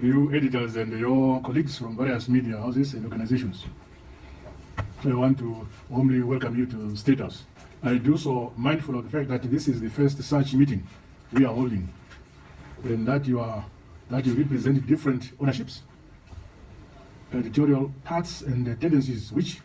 you editors and your colleagues from various media houses and organizations. So I want to warmly welcome you to State House. I do so mindful of the fact that this is the first such meeting we are holding, and that you represent different ownerships, editorial paths, and tendencies which,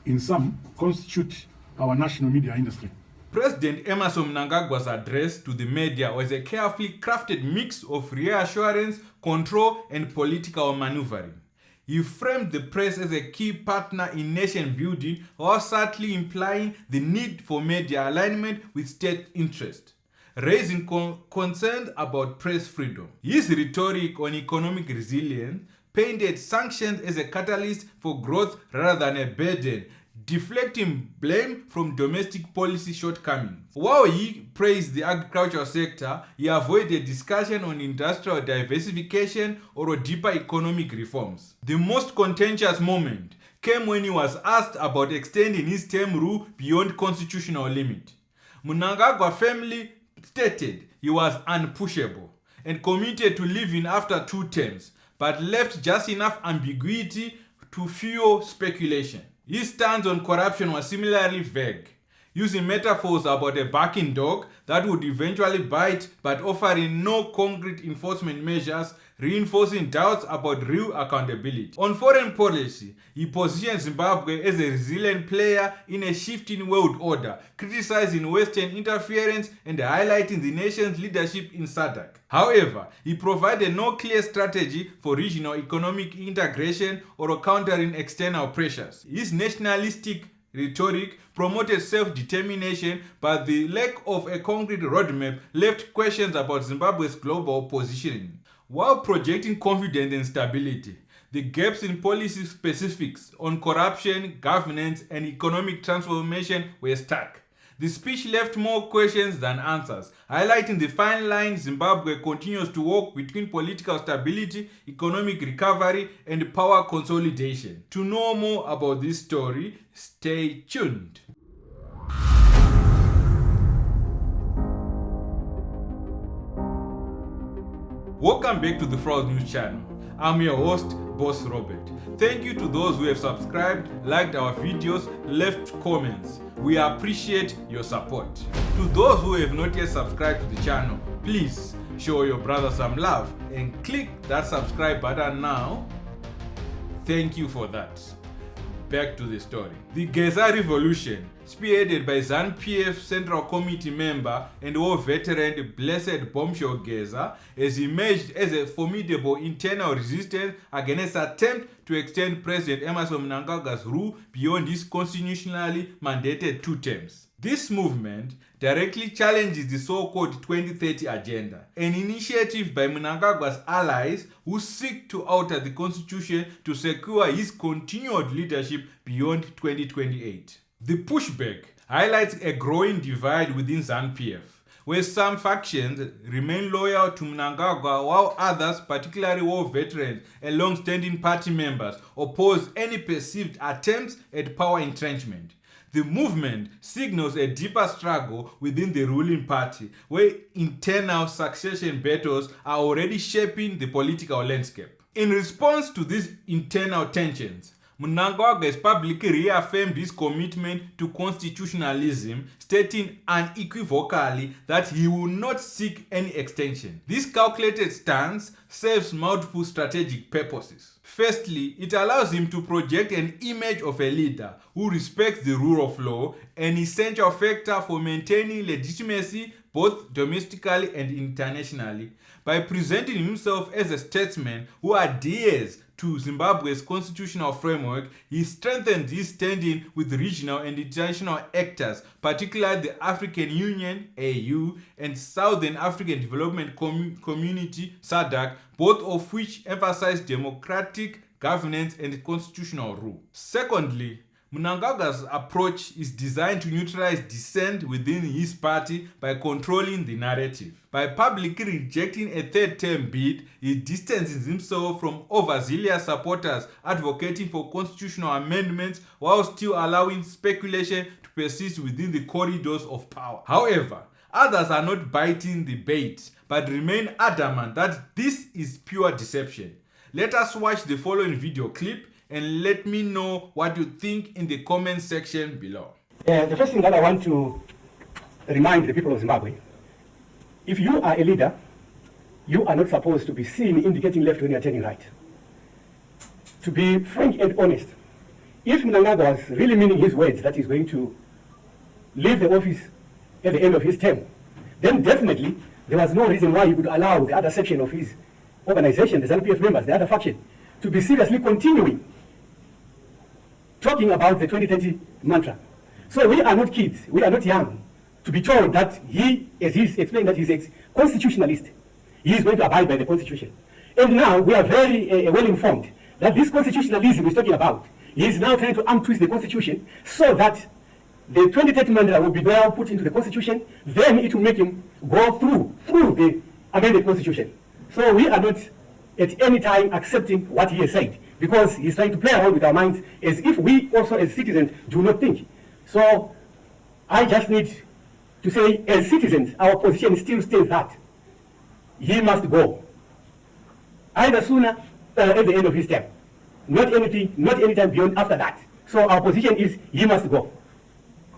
in some, constitute our national media industry. President Mnangagwa's address to the media was a carefully crafted mix of reassurance, control, and political maneuvering. He framed the press as a key partner in nation building, while subtly implying the need for media alignment with state interest, raising concerns about press freedom. His rhetoric on economic resilience painted sanctions as a catalyst for growth rather than a burden, deflecting blame from domestic policy shortcomings. While he praised the agricultural sector, he avoided discussion on industrial diversification or deeper economic reforms. The most contentious moment came when he was asked about extending his term rule beyond constitutional limit. Mnangagwa firmly stated he was unpushable and committed to leaving after 2 terms, but left just enough ambiguity to fuel speculation. His stance on corruption was similarly vague, using metaphors about a barking dog that would eventually bite but offering no concrete enforcement measures, reinforcing doubts about real accountability. On foreign policy, he positioned Zimbabwe as a resilient player in a shifting world order, criticizing Western interference and highlighting the nation's leadership in SADC. However, he provided no clear strategy for regional economic integration or countering external pressures. His nationalistic rhetoric promoted self-determination, but the lack of a concrete roadmap left questions about Zimbabwe's global positioning. While projecting confidence and stability, the gaps in policy specifics on corruption, governance, and economic transformation were stark. The speech left more questions than answers, highlighting the fine line Zimbabwe continues to walk between political stability, economic recovery, and power consolidation. To know more about this story, stay tuned. Welcome back to the Fraud News channel. I'm your host, Boss Robert. Thank you to those who have subscribed, liked our videos, left comments. We appreciate your support. To those who have not yet subscribed to the channel, please show your brother some love and click that subscribe button now. Thank you for that. Back to the story. The Geza Revolution, spearheaded by ZANU-PF Central Committee member and war veteran Blessed Bombshell Geza, has emerged as a formidable internal resistance against attempt to extend President Mnangagwa's rule beyond his constitutionally mandated 2 terms. This movement directly challenges the so-called 2030 agenda, an initiative by Mnangagwa's allies who seek to alter the constitution to secure his continued leadership beyond 2028. The pushback highlights a growing divide within ZANU-PF, where some factions remain loyal to Mnangagwa while others, particularly war veterans and long-standing party members, oppose any perceived attempts at power entrenchment. The movement signals a deeper struggle within the ruling party, where internal succession battles are already shaping the political landscape. In response to these internal tensions, Mnangagwa has publicly reaffirmed his commitment to constitutionalism, stating unequivocally that he will not seek any extension. This calculated stance serves multiple strategic purposes. Firstly, it allows him to project an image of a leader who respects the rule of law, an essential factor for maintaining legitimacy both domestically and internationally. By presenting himself as a statesman who adheres to Zimbabwe's constitutional framework, he strengthens his standing with regional and international actors, particularly the African Union (AU) and Southern African Development Community (SADC), both of which emphasize democratic governance and constitutional rule. Secondly, Mnangagwa's approach is designed to neutralize dissent within his party by controlling the narrative. By publicly rejecting a 3rd-term bid, he distances himself from overzealous supporters advocating for constitutional amendments while still allowing speculation to persist within the corridors of power. However, others are not biting the bait, but remain adamant that this is pure deception. Let us watch the following video clip and let me know what you think in the comment section below. The first thing that I want to remind the people of Zimbabwe, if you are a leader, you are not supposed to be seen indicating left when you are turning right. To be frank and honest, if Mnangagwa was really meaning his words that he's going to leave the office at the end of his term, then definitely there was no reason why he would allow the other section of his organization, the ZANU-PF members, the other faction, to be seriously continuing talking about the 2030 mantra. So we are not kids, we are not young, to be told that he, as he's explained, that he's a constitutionalist. He is going to abide by the Constitution. And now we are very well informed that this constitutionalism he's talking about, he is now trying to twist the Constitution so that the 2030 mantra will be now put into the Constitution, then it will make him go through the amended Constitution. So we are not at any time accepting what he has said, because he's trying to play around with our minds as if we also as citizens do not think. So I just need to say, as citizens, our position still stays that he must go. Either sooner or at the end of his term. Not any time beyond after that. So our position is he must go.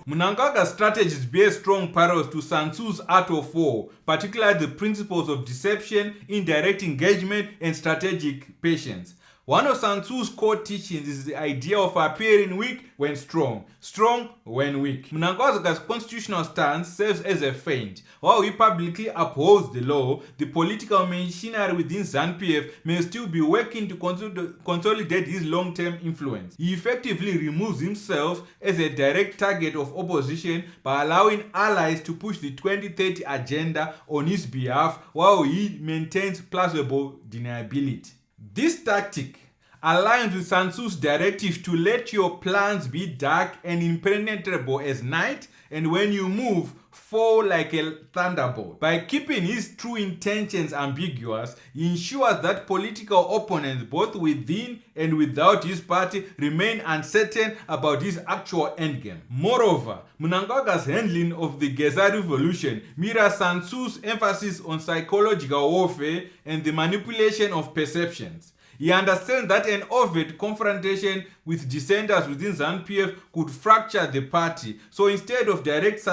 Mnangagwa's strategies bear strong parallels to Sun Tzu's art of war, particularly the principles of deception, indirect engagement, and strategic patience. One of Sun Tzu's core teachings is the idea of appearing weak when strong, strong when weak. Mnangagwa's constitutional stance serves as a feint. While he publicly upholds the law, the political machinery within ZANU-PF may still be working to consolidate his long-term influence. He effectively removes himself as a direct target of opposition by allowing allies to push the 2030 agenda on his behalf while he maintains plausible deniability. This tactic aligns with Sun Tzu's directive to let your plans be dark and impenetrable as night, and when you move, fall like a thunderbolt. By keeping his true intentions ambiguous, he ensures that political opponents both within and without his party remain uncertain about his actual endgame. Moreover, Mnangagwa's handling of the Geza revolution mirrors Sun Tzu's emphasis on psychological warfare and the manipulation of perceptions. He understands that an overt confrontation with dissenters within ZANU-PF could fracture the party, so instead of direct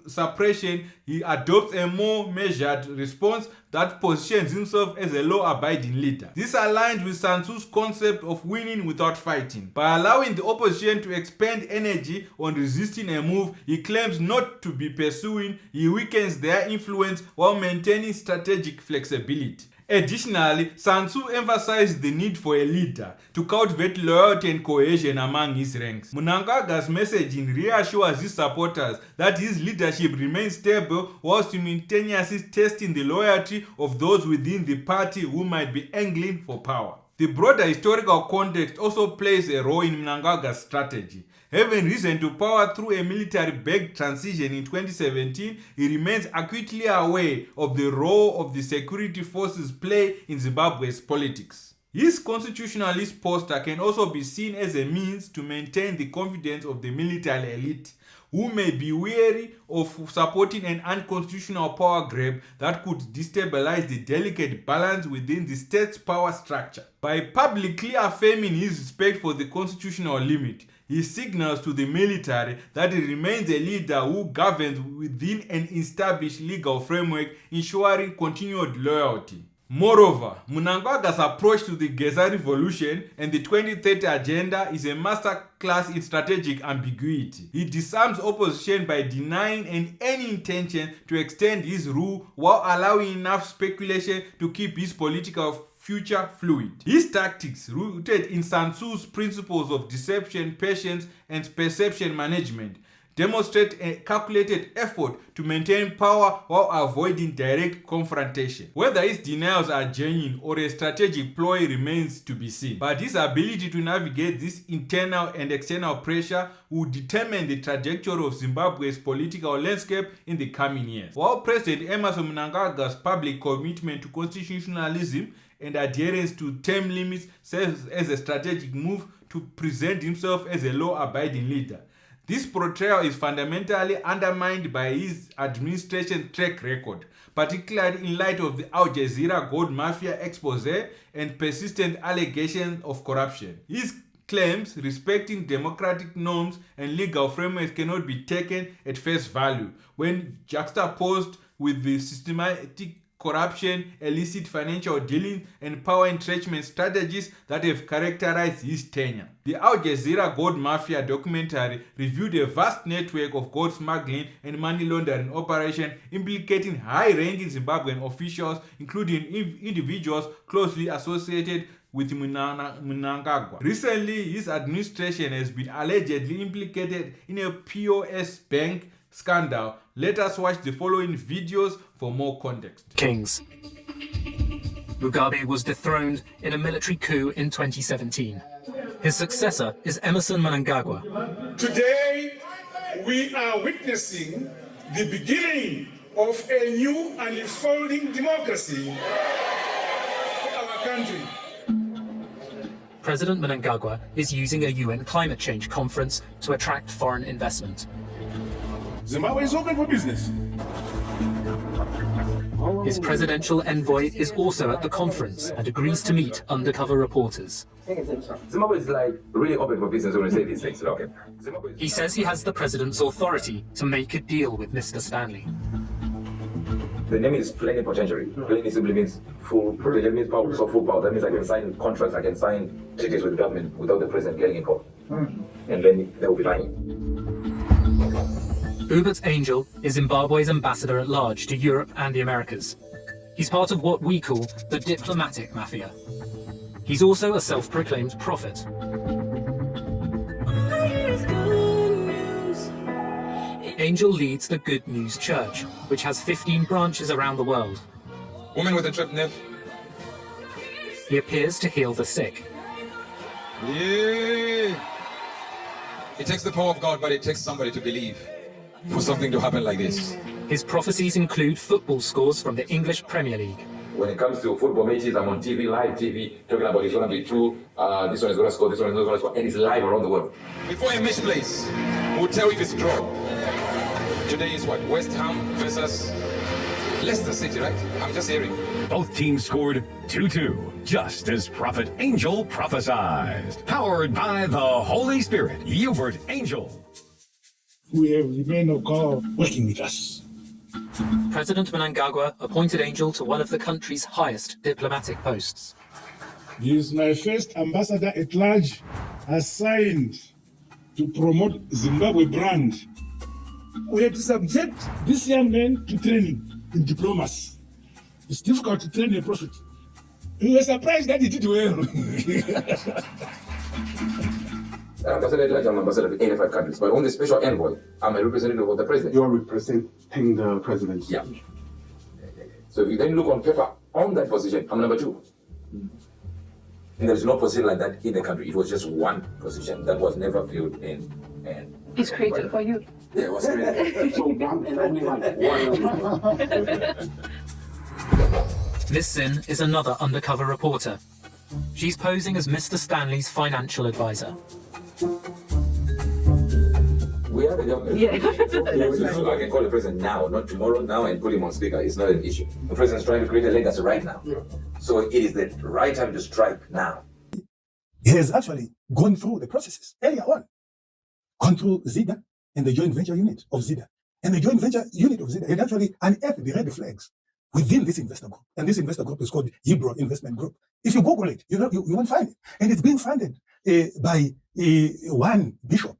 suppression, he adopts a more measured response that positions himself as a law-abiding leader. This aligns with Sun Tzu's concept of winning without fighting. By allowing the opposition to expend energy on resisting a move he claims not to be pursuing, he weakens their influence while maintaining strategic flexibility. Additionally, Sun Tzu emphasized the need for a leader to cultivate loyalty and cohesion among his ranks. Mnangagwa's messaging reassures his supporters that his leadership remains stable while simultaneously testing the loyalty of those within the party who might be angling for power. The broader historical context also plays a role in Mnangagwa's strategy. Having risen to power through a military-backed transition in 2017, he remains acutely aware of the role of the security forces play in Zimbabwe's politics. His constitutionalist posture can also be seen as a means to maintain the confidence of the military elite, who may be wary of supporting an unconstitutional power grab that could destabilize the delicate balance within the state's power structure. By publicly affirming his respect for the constitutional limit, he signals to the military that he remains a leader who governs within an established legal framework, ensuring continued loyalty. Moreover, Mnangagwa's approach to the Geza revolution and the 2030 agenda is a masterclass in strategic ambiguity. He disarms opposition by denying any intention to extend his rule while allowing enough speculation to keep his political future fluid. His tactics, rooted in Sun Tzu's principles of deception, patience, and perception management, demonstrate a calculated effort to maintain power while avoiding direct confrontation. Whether his denials are genuine or a strategic ploy remains to be seen, but his ability to navigate this internal and external pressure will determine the trajectory of Zimbabwe's political landscape in the coming years. While President Mnangagwa's public commitment to constitutionalism and adherence to term limits serves as a strategic move to present himself as a law-abiding leader, This portrayal is fundamentally undermined by his administration's track record, particularly in light of the Al Jazeera gold mafia expose and persistent allegations of corruption. His claims respecting democratic norms and legal frameworks cannot be taken at face value when juxtaposed with the systematic corruption, illicit financial dealings, and power entrenchment strategies that have characterized his tenure. The Al Jazeera Gold Mafia documentary reviewed a vast network of gold smuggling and money laundering operations implicating high-ranking Zimbabwean officials, including individuals closely associated with Mnangagwa. Recently, his administration has been allegedly implicated in a POS bank scandal. Let us watch the following videos for more context. Kings. Mugabe was dethroned in a military coup in 2017. His successor is Emerson Mnangagwa. Today, we are witnessing the beginning of a new and unfolding democracy for our country. President Mnangagwa is using a UN climate change conference to attract foreign investment. Zimbabwe is open for business. His presidential envoy is also at the conference and agrees to meet undercover reporters. Zimbabwe is like really open for business when we say these things. Okay. He says he has the president's authority to make a deal with Mr. Stanley. The name is plenipotentiary. Plenty simply means full privilege. It means power, so full power. That means I can sign contracts, I can sign treaties with the government without the president getting involved. And then they will be lying. Hubert Angel is Zimbabwe's ambassador at large to Europe and the Americas. He's part of what we call the diplomatic mafia. He's also a self-proclaimed prophet. Angel leads the Good News Church, which has 15 branches around the world. Woman with a trapped nerve. He appears to heal the sick. Yeah. It takes the power of God, but it takes somebody to believe for something to happen like this. His prophecies include football scores from the English Premier League. When it comes to football matches, I'm on TV, live TV, talking about it's going to be 2, this one is going to score, this one is not going to score, and it's live around the world. Before a match plays, we'll tell you if it's draw. Today is what? West Ham versus Leicester City, right? I'm just hearing. Both teams scored 2-2, just as Prophet Angel prophesied. Powered by the Holy Spirit, Hubert Angel. We have the men of God working with us. President Mnangagwa appointed Angel to one of the country's highest diplomatic posts. He is my first ambassador at large assigned to promote Zimbabwe brand. We have to subject this young man to training in diplomacy. It's difficult to train a prophet. We were surprised that he did well. Ambassador at large, I'm ambassador to 85 countries, but on the special envoy, I'm a representative of the president. You are representing the president. Yeah. So if you then look on paper, on that position, I'm number 2. And there's no position like that in the country. It was just one position that was never filled in. And it's created for you. Yeah, it was created. So one and only one. Miss Sin is another undercover reporter. She's posing as Mr. Stanley's financial advisor. We have a government. Yeah. I can call the president now, not tomorrow, now, and put him on speaker. It's not an issue. The president's trying to create a legacy right now. So it is the right time to strike now. He has actually gone through the processes earlier on. Gone through ZIDA and the joint venture unit of ZIDA. And the joint venture unit of ZIDA had actually unearthed the red flags within this investor group. And this investor group is called Hebrew Investment Group. If you Google it, you won't find it. And it's being funded by one bishop,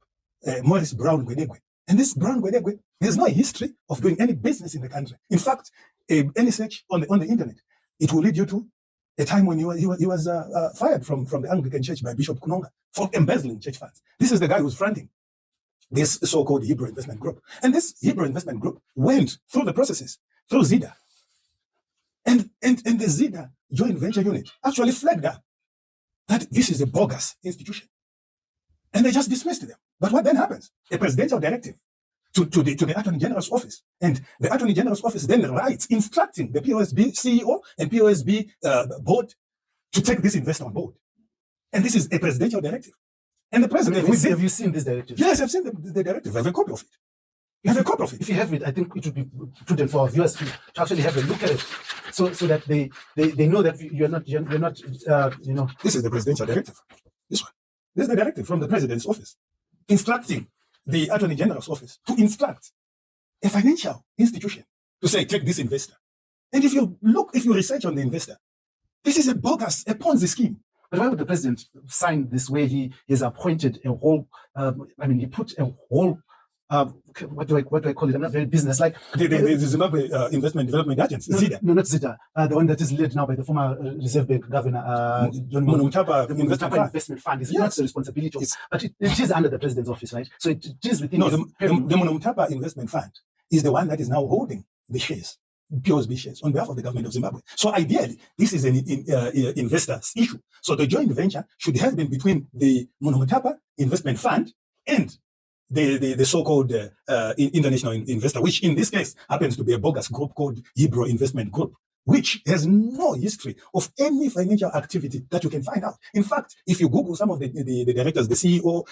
Morris Brown Gwedegwe. And this Brown Gwedegwe has no history of doing any business in the country. In fact, any search on the internet, it will lead you to a time when he was fired from the Anglican Church by Bishop Kunonga for embezzling church funds. This is the guy who's fronting this so-called Hebrew Investment Group. And this Hebrew Investment Group went through the processes, through ZIDA. And the ZIDA joint venture unit actually flagged up that this is a bogus institution. And they just dismissed them. But what then happens? A presidential directive to the Attorney General's office. And the Attorney General's office then writes instructing the POSB CEO and POSB board to take this investor on board. And this is a presidential directive. And the president... Have you seen this directive? Yes, I've seen the directive. I have a copy of it. You have a copy of it. If you have it, I think it would be prudent for our viewers to actually have a look at it, so that they know that you're not you know. This is the presidential directive. This one. This is the directive from the president's office, instructing the attorney general's office to instruct a financial institution to say, take this investor. And if you research on the investor, this is a bogus, a Ponzi scheme. But why would the president sign this way? He has appointed a whole. He put a whole. What do I call it? I'm not very business-like. The Zimbabwe Investment Development Agency, ZIDA. No, not ZIDA. The one that is led now by the former Reserve Bank Governor, John Mnangagwa Investment Fund. It's not the responsibility of, but it is under the president's office, right? So it is within. No, the Mnangagwa Investment Fund is the one that is now holding the shares, POSB shares, on behalf of the government of Zimbabwe. So ideally, this is an investor's issue. So the joint venture should have been between the Mnangagwa Investment Fund and the so-called international investor, which in this case happens to be a bogus group called Hebrew Investment Group, which has no history of any financial activity that you can find out. In fact, if you Google some of the directors, the CEO,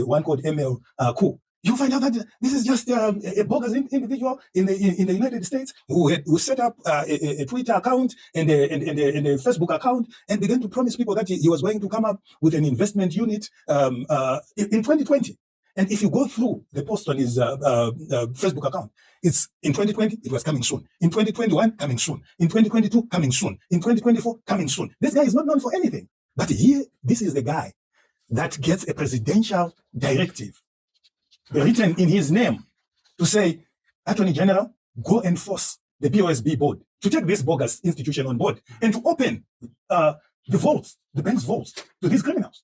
one called ML Ku, you find out that this is just a bogus individual in the United States who set up a Twitter account and a Facebook account and began to promise people that he was going to come up with an investment unit in 2020. And if you go through the post on his Facebook account, it's in 2020, it was coming soon. In 2021, coming soon. In 2022, coming soon. In 2024, coming soon. This guy is not known for anything. But here, this is the guy that gets a presidential directive written in his name to say, Attorney General, go and force the POSB board to take this bogus institution on board and to open the bank's vaults to these criminals.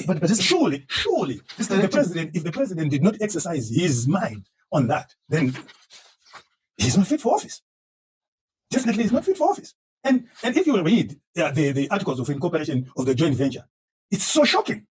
But surely, if the president did not exercise his mind on that, then he's not fit for office. Definitely, he's not fit for office. And if you read the articles of incorporation of the joint venture, it's so shocking.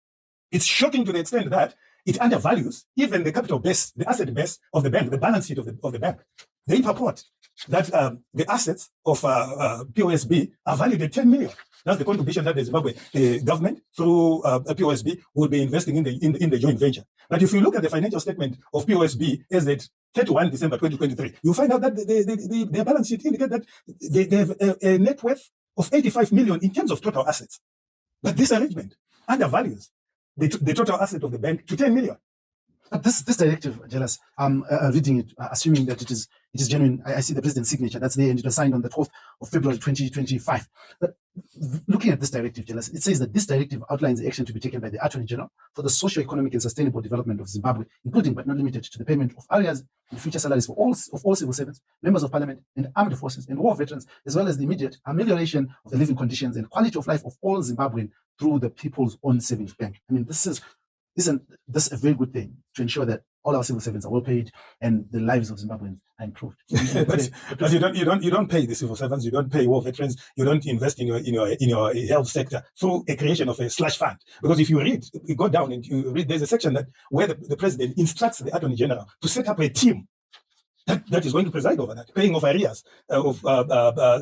It's shocking to the extent that it undervalues even the capital base, the asset base of the bank, the balance sheet of the bank. They purport that the assets of POSB are valued at 10 million. That's the contribution that the Zimbabwe government through POSB will be investing in the joint venture. But if you look at the financial statement of POSB as at 31 December 2023, you'll find out that their balance sheet indicates that they have a net worth of 85 million in terms of total assets. But this arrangement undervalues the total asset of the bank to 10 million. But this directive, Jealous, reading it, assuming that it is genuine. I see the president's signature. That's there, and it was signed on the 12th of February 2025. But looking at this directive, Jealous, it says that this directive outlines the action to be taken by the Attorney General for the socio-economic and sustainable development of Zimbabwe, including but not limited to the payment of arrears and future salaries for all civil servants, members of parliament, and armed forces and war veterans, as well as the immediate amelioration of the living conditions and quality of life of all Zimbabweans through the People's Own Savings Bank. I mean, isn't this a very good thing to ensure that all our civil servants are well paid and the lives of Zimbabweans are improved? but you don't pay the civil servants, you don't pay war veterans, you don't invest in your health sector through a creation of a slush fund. Because if you go down and you read, there's a section where the president instructs the Attorney General to set up a team that is going to preside over that, paying of arrears of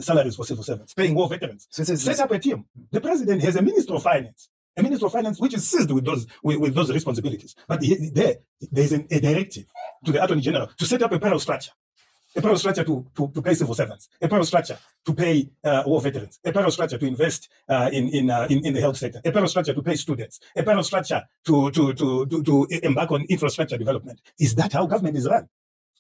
salaries for civil servants, paying war veterans. So set up a team. The president has a Minister of Finance. A Minister of Finance which is seized with those responsibilities. But there's a directive to the Attorney General to set up a payroll structure to pay civil servants, a payroll structure to pay war veterans, a payroll structure to invest in the health sector, a payroll structure to pay students, a payroll structure to embark on infrastructure development. Is that how government is run?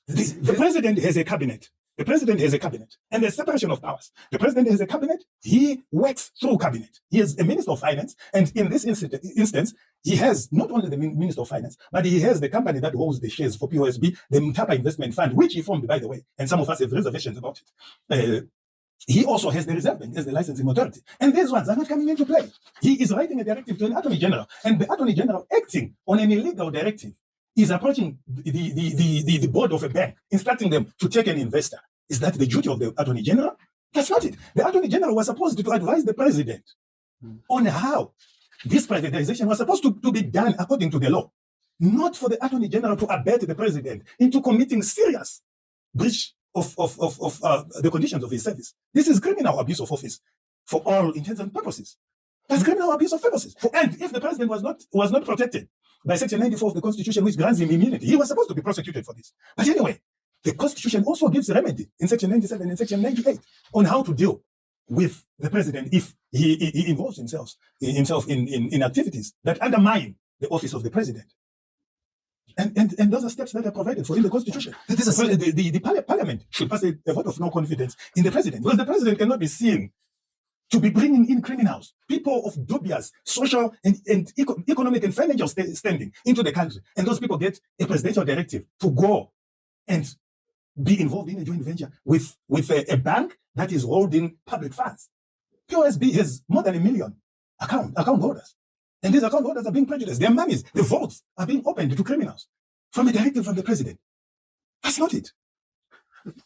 The president has a cabinet. The president has a cabinet, and there's separation of powers. The president has a cabinet, he works through cabinet. He is a Minister of Finance, and in this instance, he has not only the Minister of Finance, but he has the company that holds the shares for POSB, the Mtapa Investment Fund, which he formed, by the way, and some of us have reservations about it. He also has the Reserve Bank as the licensing authority. And these ones are not coming into play. He is writing a directive to an Attorney General, and the Attorney General, acting on an illegal directive, is approaching the board of a bank, instructing them to take an investor. Is that the duty of the Attorney General? That's not it. The Attorney General was supposed to advise the president on how this privatization was supposed to be done according to the law, not for the Attorney General to abet the president into committing serious breach of the conditions of his service. This is criminal abuse of office for all intents and purposes. That's criminal abuse of office. And if the president was not protected by Section 94 of the Constitution, which grants him immunity, he was supposed to be prosecuted for this. But anyway, the Constitution also gives a remedy in Section 97 and Section 98 on how to deal with the president if he involves himself in activities that undermine the office of the president. And those are steps that are provided for in the Constitution. The Parliament should pass a vote of no confidence in the president, because the president cannot be seen to be bringing in criminals, people of dubious social and economic and financial standing into the country. And those people get a presidential directive to go and be involved in a joint venture with a bank that is holding public funds. POSB has more than 1 million account holders. And these account holders are being prejudiced. Their monies, the votes are being opened to criminals from a directive from the president. That's not it.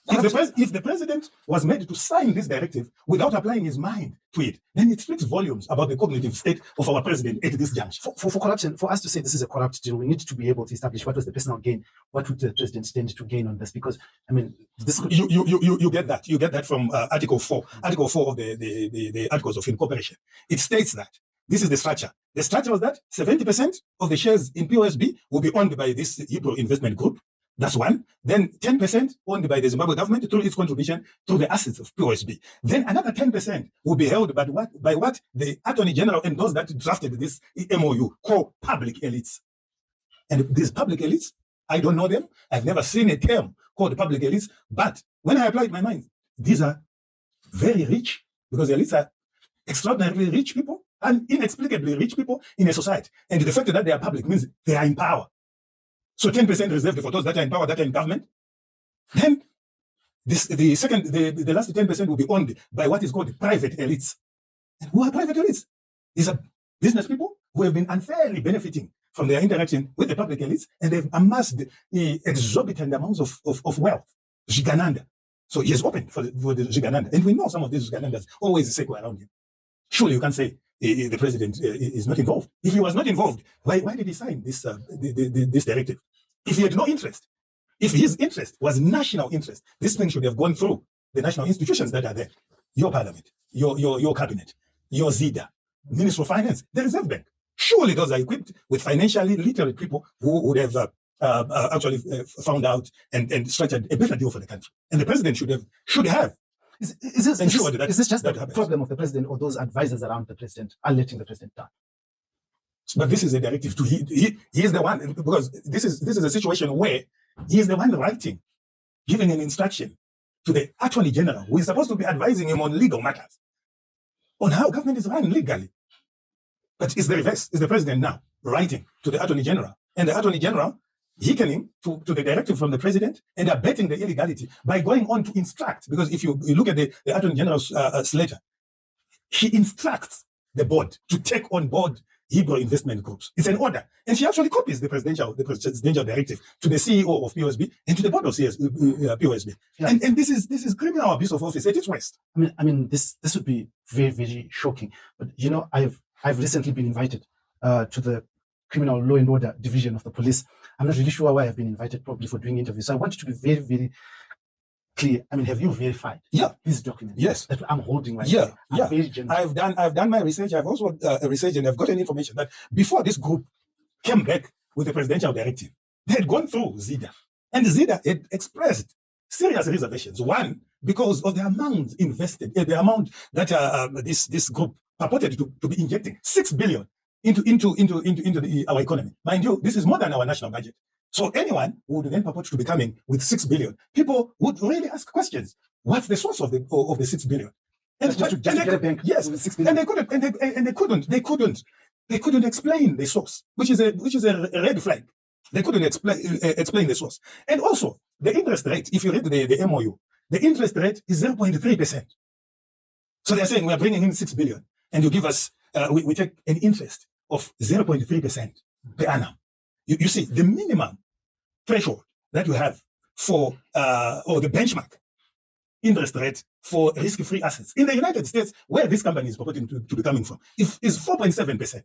If the president was made to sign this directive without applying his mind to it, then it speaks volumes about the cognitive state of our president at this juncture. For corruption, for us to say this is a corrupt deal, we need to be able to establish what was the personal gain, what would the president stand to gain on this? Because I mean, this could... you get that. You get that from Article 4. Article 4 of the Articles of Incorporation. It states that this is the structure. The structure was that 70% of the shares in POSB will be owned by this Hebrew investment group. That's one. Then 10% owned by the Zimbabwe government through its contribution to the assets of POSB. Then another 10% will be held by what the Attorney General and those that drafted this MOU call public elites. And these public elites, I don't know them. I've never seen a term called public elites. But when I applied my mind, these are very rich, because the elites are extraordinarily rich people and inexplicably rich people in a society. And the fact that they are public means they are in power. So 10% reserved for those that are in power, that are in government. Then the last 10% will be owned by what is called private elites. And who are private elites? These are business people who have been unfairly benefiting from their interaction with the public elites, and they've amassed exorbitant amounts of wealth. Gigananda. So he has opened for the Gigananda. And we know some of these Giganandas always circle around him. Surely you can't say the president is not involved. If he was not involved, why did he sign this directive? If he had no interest, if his interest was national interest, this thing should have gone through the national institutions that are there. Your parliament, your cabinet, your ZIDA, Minister of Finance, the Reserve Bank. Surely those are equipped with financially literate people who would have actually found out and structured a better deal for the country. And the president should have. Is this just the problem of the president, or those advisors around the president are letting the president down? But this is a directive to he is the one, because this is a situation where he is the one writing, giving an instruction to the Attorney General, who is supposed to be advising him on legal matters, on how government is run legally. But it's the reverse. It's the president now writing to the Attorney General, and the Attorney General hearkening to the directive from the president and abetting the illegality by going on to instruct. Because if you look at the Attorney General's letter, he instructs the board to take on board Hebrew investment groups. It's an order. And she actually copies the presidential directive to the CEO of POSB and to the board of POSB. Yeah. And this is criminal abuse of office at its worst. I mean, this would be very, very shocking. But you know, I've recently been invited to the Criminal Law and Order Division of the police. I'm not really sure why I've been invited, probably for doing interviews. So I want you to be very, very clear. I mean, have you verified these documents? Yes. That I'm holding right here? Yeah. I've done my research. I've also researched, and I've gotten information that before this group came back with the presidential directive, they had gone through ZIDA. And ZIDA had expressed serious reservations. One, because of the amount invested, the amount that this group purported to be injecting 6 billion into our economy. Mind you, this is more than our national budget. So anyone who would then purport to be coming with 6 billion, people would really ask questions. What's the source of the 6 billion? And just to get a bank, yes, with 6 billion. And they couldn't explain the source, which is a red flag. They couldn't explain the source. And also the interest rate, if you read the MOU, the interest rate is 0.3%. So they're saying we are bringing in 6 billion and you give us, we take an interest of 0.3% per annum. You see, the minimum threshold that you have for, or the benchmark interest rate for risk-free assets in the United States, where this company is purporting to be coming from, is 4.7%.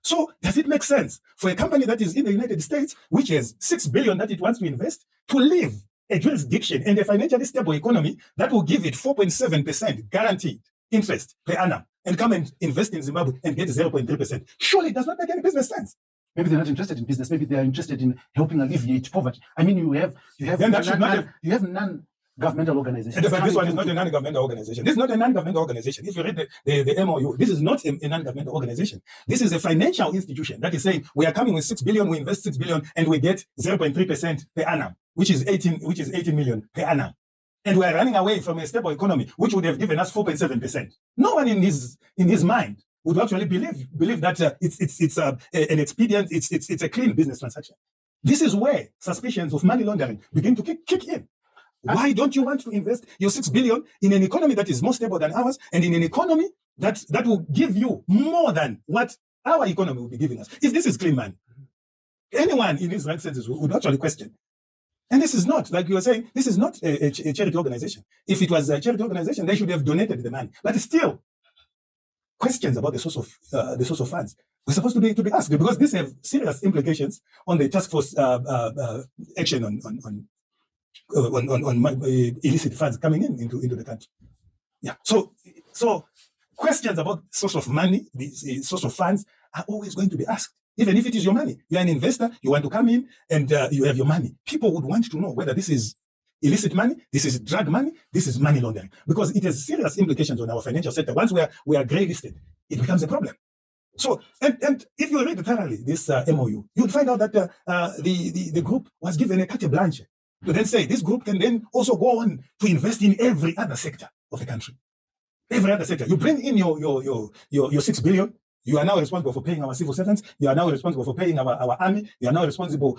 So does it make sense for a company that is in the United States, which has 6 billion that it wants to invest, to leave a jurisdiction and a financially stable economy that will give it 4.7% guaranteed interest per annum, and come and invest in Zimbabwe and get 0.3%. Surely it does not make any business sense. Maybe they're not interested in business. Maybe they are interested in helping alleviate poverty. I mean, you have Then that should not have- you have non-governmental organizations. But this one is not a non-governmental organization. This is not a non-governmental organization. If you read the MOU, this is not a non-governmental organization. This is a financial institution that is saying we are coming with 6 billion, we invest 6 billion, and we get 0.3% per annum, which is 18 million per annum. And we are running away from a stable economy, which would have given us 4.7%. No one in his mind would actually believe that it's an expedient, it's a clean business transaction. This is where suspicions of money laundering begin to kick in. Why don't you want to invest your 6 billion in an economy that is more stable than ours, and in an economy that will give you more than what our economy will be giving us? If this is clean money, anyone in his right senses would actually question. And this is not, like you were saying, this is not a charity organization. If it was a charity organization, they should have donated the money. But still, questions about the source of funds were supposed to be asked, because these have serious implications on the task force action on illicit funds coming into the country. Yeah. So questions about source of money, the source of funds, are always going to be asked. Even if it is your money, you're an investor, you want to come in and you have your money. People would want to know whether this is illicit money, this is drug money, this is money laundering, because it has serious implications on our financial sector. Once we are grey-listed, it becomes a problem. So, and if you read thoroughly this MOU, you'd find out that the group was given a carte blanche to then say this group can then also go on to invest in every other sector of the country. Every other sector. You bring in your 6 billion. You are now responsible for paying our civil servants. You are now responsible for paying our army. You are now responsible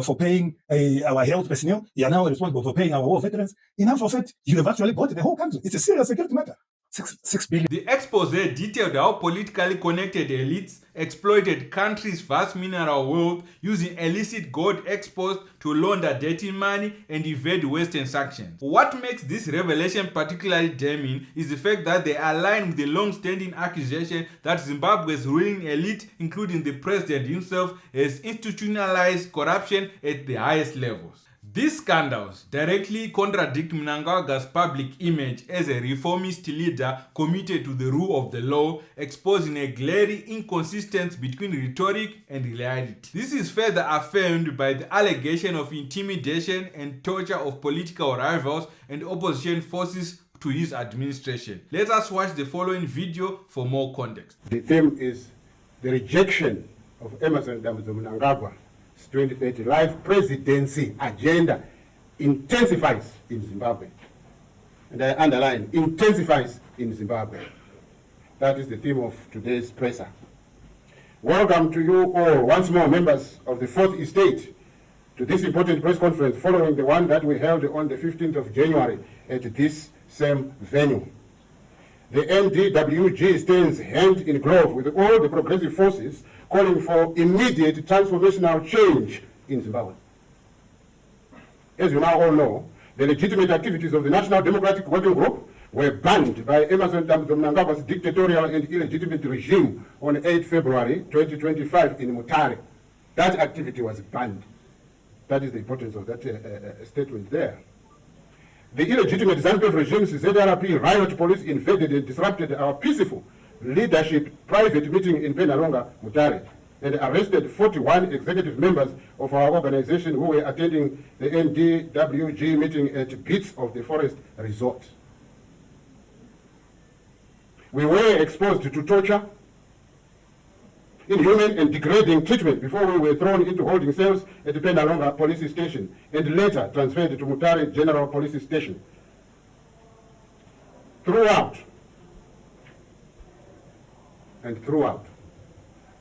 for paying our health personnel. You are now responsible for paying our war veterans. Enough of it, you have actually bought the whole country. It's a serious security matter. 6 billion. The expose detailed how politically connected elites exploited countries' vast mineral wealth using illicit gold exports to launder dirty money and evade Western sanctions. What makes this revelation particularly damning is the fact that they align with the long-standing accusation that Zimbabwe's ruling elite, including the president himself, has institutionalized corruption at the highest levels. These scandals directly contradict Mnangagwa's public image as a reformist leader committed to the rule of the law, exposing a glaring inconsistency between rhetoric and reality. This is further affirmed by the allegation of intimidation and torture of political rivals and opposition forces to his administration. Let us watch the following video for more context. The theme is the rejection of Emerson Mnangagwa 2030 life presidency agenda intensifies in Zimbabwe. And I underline, intensifies in Zimbabwe. That is the theme of today's presser. Welcome to you all, once more, members of the Fourth Estate, to this important press conference following the one that we held on the 15th of January at this same venue. The NDWG stands hand in glove with all the progressive forces calling for immediate transformational change in Zimbabwe. As you now all know, the legitimate activities of the National Democratic Working Group were banned by Emerson Mnangagwa's dictatorial and illegitimate regime on 8 February 2025 in Mutare. That activity was banned. That is the importance of that statement there. The illegitimate ZANU-PF regime's ZRP riot police invaded and disrupted our peaceful leadership private meeting in Penalonga, Mutare, and arrested 41 executive members of our organization who were attending the NDWG meeting at Beats of the Forest Resort. We were exposed to torture, inhuman and degrading treatment before we were thrown into holding cells at the Penalonga police station and later transferred to Mutare General Police Station. Throughout,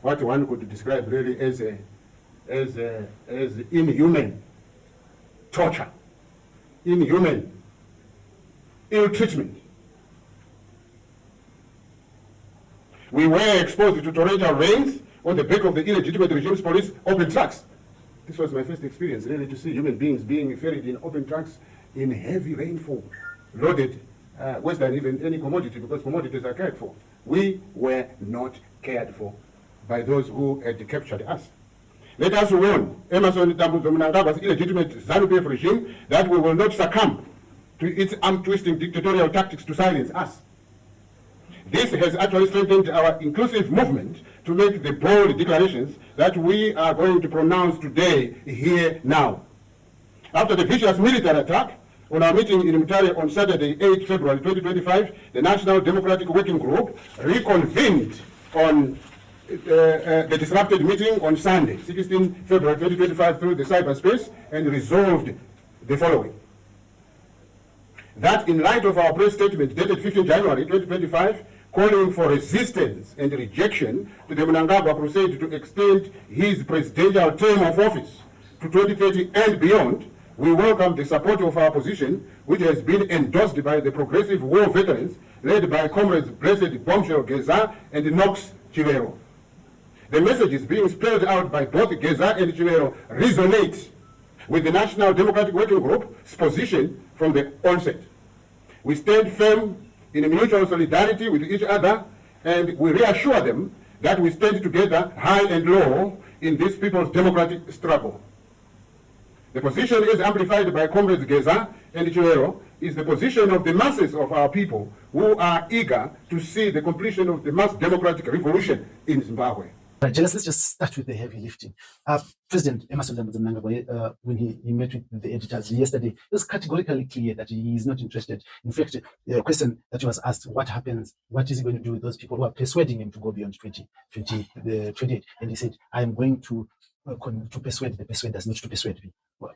what one could describe really as inhuman torture, inhuman ill treatment. We were exposed to torrential rains on the back of the illegitimate regime's police open trucks. This was my first experience, really, to see human beings being ferried in open trucks in heavy rainfall, loaded worse than even any commodity, because commodities are cared for. We were not cared for by those who had captured us. Let us warn Emerson Mnangagwa's illegitimate ZANU-PF regime that we will not succumb to its arm-twisting dictatorial tactics to silence us. This has actually strengthened our inclusive movement to make the bold declarations that we are going to pronounce today, here, now. After the vicious military attack on our meeting in Mutare on Saturday, 8 February 2025, the National Democratic Working Group reconvened on the disrupted meeting on Sunday, 16 February 2025, through the cyberspace and resolved the following. That in light of our press statement dated 15 January 2025, calling for resistance and rejection to the Mnangagwa crusade to extend his presidential term of office to 2030 and beyond, we welcome the support of our position, which has been endorsed by the progressive war veterans led by Comrades Blessed Bombshell Geza and Knox Chivero. The messages being spelled out by both Geza and Chivero resonate with the National Democratic Working Group's position from the onset. We stand firm in mutual solidarity with each other, and we reassure them that we stand together high and low in this people's democratic struggle. The position is amplified by Comrades Geza and Chivero is the position of the masses of our people who are eager to see the completion of the mass democratic revolution in Zimbabwe. Jealous, let's just start with the heavy lifting. President Mnangagwa, when he met with the editors yesterday, it was categorically clear that he is not interested. In fact, the question that he was asked, what happens, what is he going to do with those people who are persuading him to go beyond 2028? And he said, I am going to persuade the persuaders, not to persuade me. Well,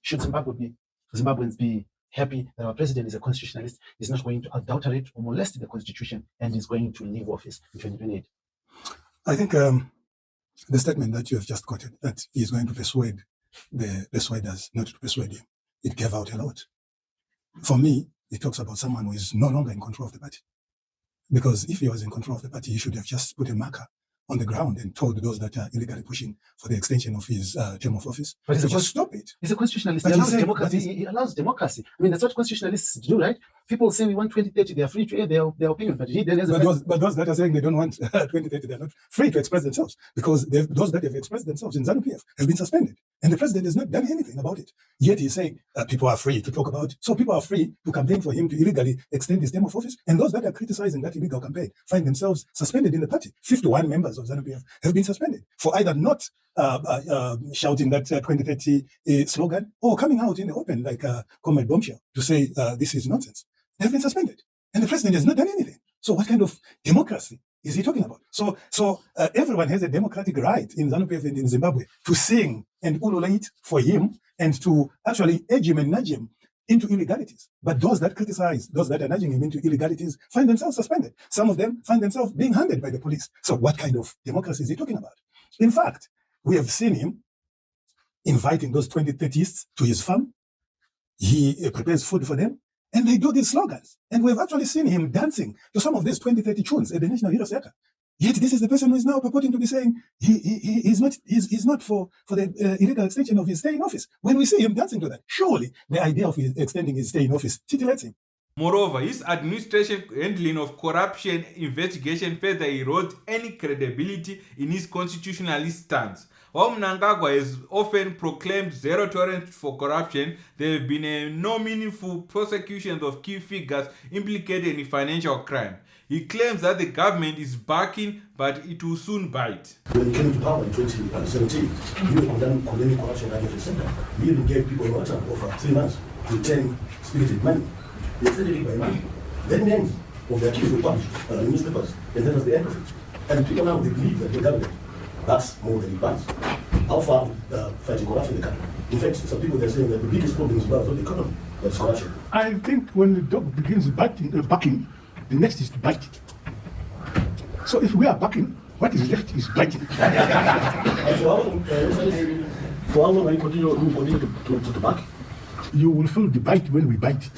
should Zimbabweans be happy that our president is a constitutionalist, is not going to adulterate or molest the constitution, and is going to leave office in 2028? I think the statement that you have just quoted, that he is going to persuade the persuaders not to persuade him, it gave out a lot. For me, it talks about someone who is no longer in control of the party. Because if he was in control of the party, he should have just put a marker on the ground and told those that are illegally pushing for the extension of his term of office. But just stop it. He's a constitutionalist. He allows democracy. He allows democracy. I mean, that's what constitutionalists do, right? People say we want 2030. They are free to air their opinion. But those that are saying they don't want 2030, they're not free to express themselves, because those that have expressed themselves in ZANU-PF have been suspended. And the president has not done anything about it. Yet he's saying people are free to talk about it. So people are free to campaign for him to illegally extend his term of office. And those that are criticizing that illegal campaign find themselves suspended in the party. 51 members of ZANU-PF have been suspended for either not shouting that 2030 slogan or coming out in the open like Comrade Bombshell to say this is nonsense. They have been suspended. And the president has not done anything. So what kind of democracy is he talking about? So everyone has a democratic right in ZANU-PF and in Zimbabwe to sing and ululate for him and to actually edge him and nudge him into illegalities. But those that criticize, those that are nudging him into illegalities, find themselves suspended. Some of them find themselves being handed by the police. So what kind of democracy is he talking about? In fact, we have seen him inviting those 2030ists to his farm. He prepares food for them, and they do these slogans. And we've actually seen him dancing to some of these 2030 tunes at the National Hero Theatre. Yet this is the person who is now purporting to be saying he's not for the illegal extension of his stay in office. When we see him dancing to that, surely the idea of extending his stay in office titillates him. Moreover, his administration handling of corruption investigation further erodes any credibility in his constitutionalist stance. While Mnangagwa has often proclaimed zero tolerance for corruption, there have been no meaningful prosecutions of key figures implicated in financial crime. He claims that the government is backing, but it will soon bite. When he came to power in 2017, he was condemning corruption at every center. He even gave people a water for 3 months to return spirited money. They extended it by money. Then names of the accused were published in the newspapers, and that was the end of it. And people now, they believe that the government backs more than it buys. How far fighting corruption in the country? In fact, some people, they're saying that the biggest problem is about the economy, but it's corruption. I think when the dog begins backing, the next is to bite. So if we are backing, what is left is biting. And for how long are you continue to back? You will feel the bite when we bite.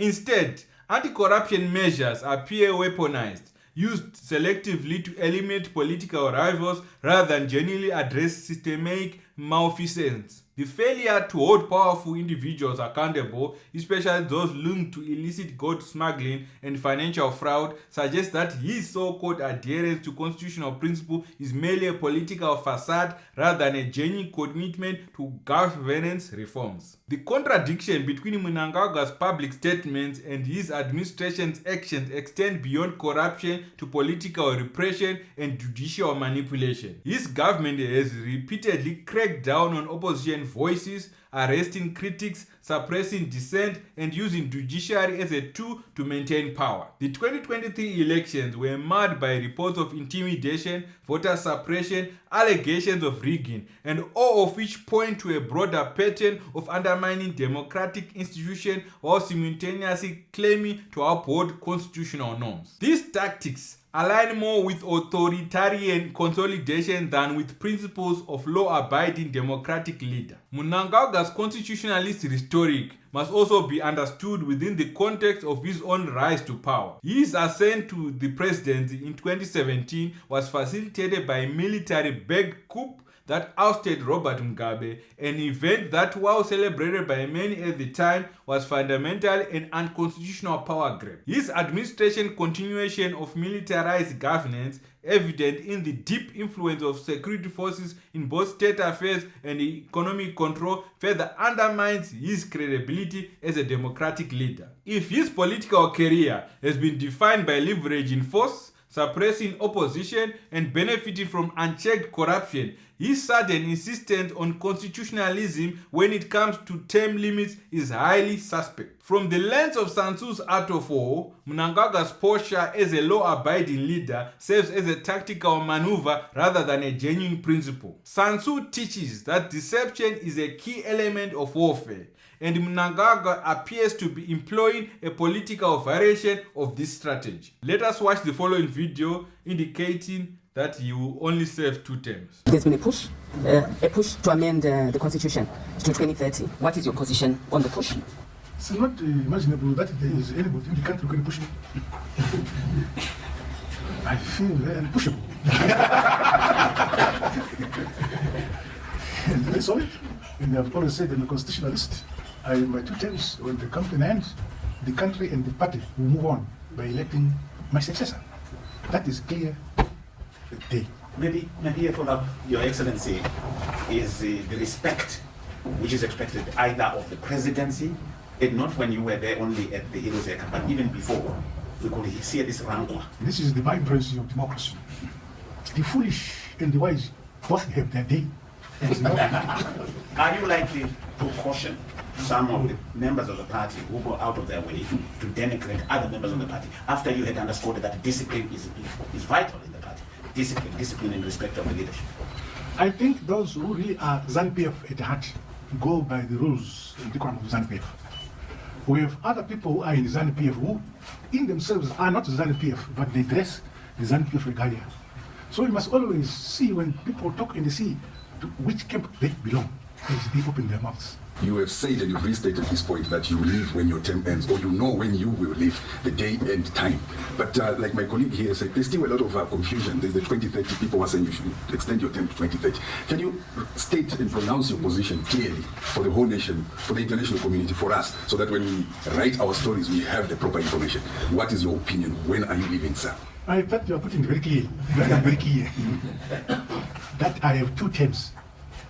Instead, anti-corruption measures appear weaponized, used selectively to eliminate political rivals rather than genuinely address systemic malfeasance. The failure to hold powerful individuals accountable, especially those linked to illicit gold smuggling and financial fraud, suggests that his so-called adherence to constitutional principle is merely a political facade rather than a genuine commitment to governance reforms. The contradiction between Mnangagwa's public statements and his administration's actions extend beyond corruption to political repression and judicial manipulation. His government has repeatedly cracked down on opposition voices, arresting critics, suppressing dissent, and using judiciary as a tool to maintain power. The 2023 elections were marred by reports of intimidation, voter suppression, allegations of rigging, and all of which point to a broader pattern of undermining democratic institutions while simultaneously claiming to uphold constitutional norms. These tactics align more with authoritarian consolidation than with principles of law-abiding democratic leader. Mnangagwa's constitutionalist rhetoric must also be understood within the context of his own rise to power. His ascent to the presidency in 2017 was facilitated by a military-backed coup that ousted Robert Mugabe, an event that, while celebrated by many at the time, was fundamentally an unconstitutional power grab. His administration continuation of militarized governance, evident in the deep influence of security forces in both state affairs and economic control, further undermines his credibility as a democratic leader. If his political career has been defined by leveraging force, suppressing opposition, and benefiting from unchecked corruption, his sudden insistence on constitutionalism when it comes to term limits is highly suspect. From the lens of Sun Tzu's Art of War, Mnangagwa's posture as a law-abiding leader serves as a tactical maneuver rather than a genuine principle. Sun Tzu teaches that deception is a key element of warfare, and Mnangagwa appears to be employing a political variation of this strategy. Let us watch the following video indicating that he will only serve 2 terms. There's been a push to amend the constitution to 2030. What is your position on the push? It's not imaginable that there is anybody in the country who can push me. I feel very unpushable. And very solid. And I've always said I'm a constitutionalist. In my 2 terms, when the campaign ends, the country and the party will move on by electing my successor. That is clear. Maybe a follow-up, Your Excellency, is the respect which is expected either of the presidency, and not when you were there only at the Irozeka, but even before. We could see this rancor. This is the vibrancy of democracy. The foolish and the wise both have their day. Are you likely to caution some of the members of the party who go out of their way to denigrate other members of the party after you had underscored that discipline is vital in the party? Discipline in respect of the leadership. I think those who really are ZANU-PF at heart go by the rules and decorum of ZANU-PF. We have other people who are in ZANU-PF who in themselves are not ZANU-PF, but they dress the ZANU-PF regalia. So you must always see when people talk and they see to which camp they belong as they open their mouths. You have said and you've restated this point that you leave when your term ends, or you know when you will leave, the day and time. But like my colleague here said, there's still a lot of confusion. There's the 2030, people are saying you should extend your term to 2030. Can you state and pronounce your position clearly for the whole nation, for the international community, for us, so that when we write our stories, we have the proper information? What is your opinion? When are you leaving, sir? I thought you are putting it very clear. Very clear. That I have 2 terms,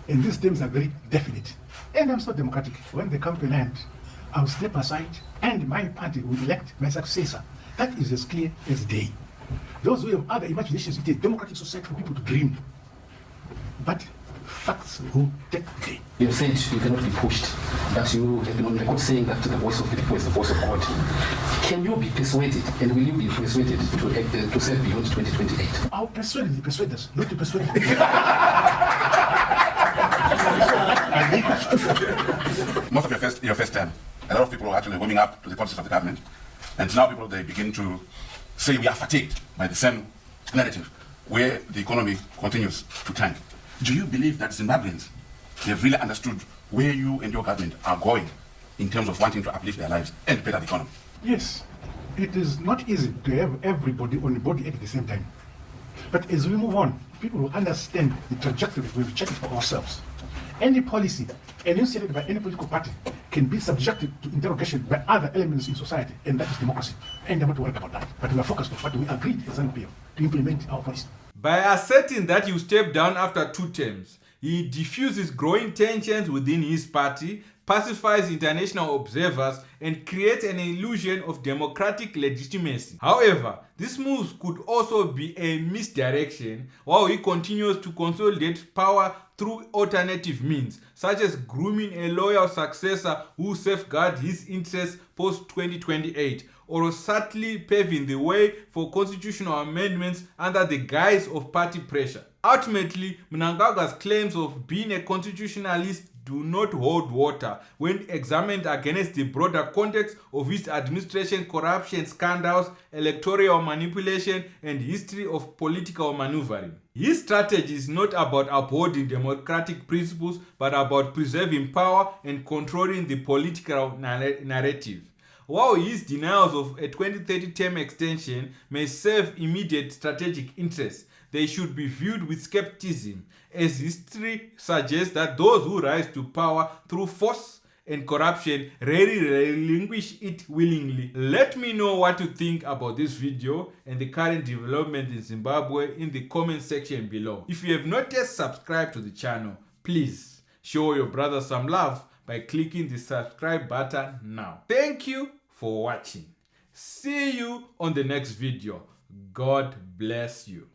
and these terms are very definite. And I'm so democratic. When the campaign ends, I'll step aside and my party will elect my successor. That is as clear as day. Those who have other imaginations, it's a democratic society for people to dream. But facts will take the day. You said you cannot be pushed, that you have been on record saying that the voice of the people is the voice of God. Can you be persuaded, and will you be persuaded to serve beyond 2028? I'll persuade the persuaders, not to persuade Most of your first term, a lot of people are actually warming up to the policies of the government, and now people, they begin to say we are fatigued by the same narrative where the economy continues to tank. Do you believe that Zimbabweans, they've really understood where you and your government are going in terms of wanting to uplift their lives and better the economy? Yes, it is not easy to have everybody on the body at the same time. But as we move on, people will understand the trajectory we've checked for ourselves. Any policy enunciated by any political party can be subjected to interrogation by other elements in society, and that is democracy. And I'm not worried about that. But we are focused on what we agreed as NPO to implement our policy. By asserting that you step down after 2 terms, he diffuses growing tensions within his party, pacifies international observers, and creates an illusion of democratic legitimacy. However, this move could also be a misdirection while he continues to consolidate power through alternative means, such as grooming a loyal successor who safeguards his interests post-2028, or subtly paving the way for constitutional amendments under the guise of party pressure. Ultimately, Mnangagwa's claims of being a constitutionalist do not hold water when examined against the broader context of his administration, corruption scandals, electoral manipulation, and history of political maneuvering. His strategy is not about upholding democratic principles, but about preserving power and controlling the political narrative. While his denials of a 2030 term extension may serve immediate strategic interests, they should be viewed with skepticism, as history suggests that those who rise to power through force and corruption rarely relinquish it willingly. Let me know what you think about this video and the current development in Zimbabwe in the comment section below. If you have not yet subscribed to the channel, please show your brother some love by clicking the subscribe button now. Thank you for watching. See you on the next video. God bless you.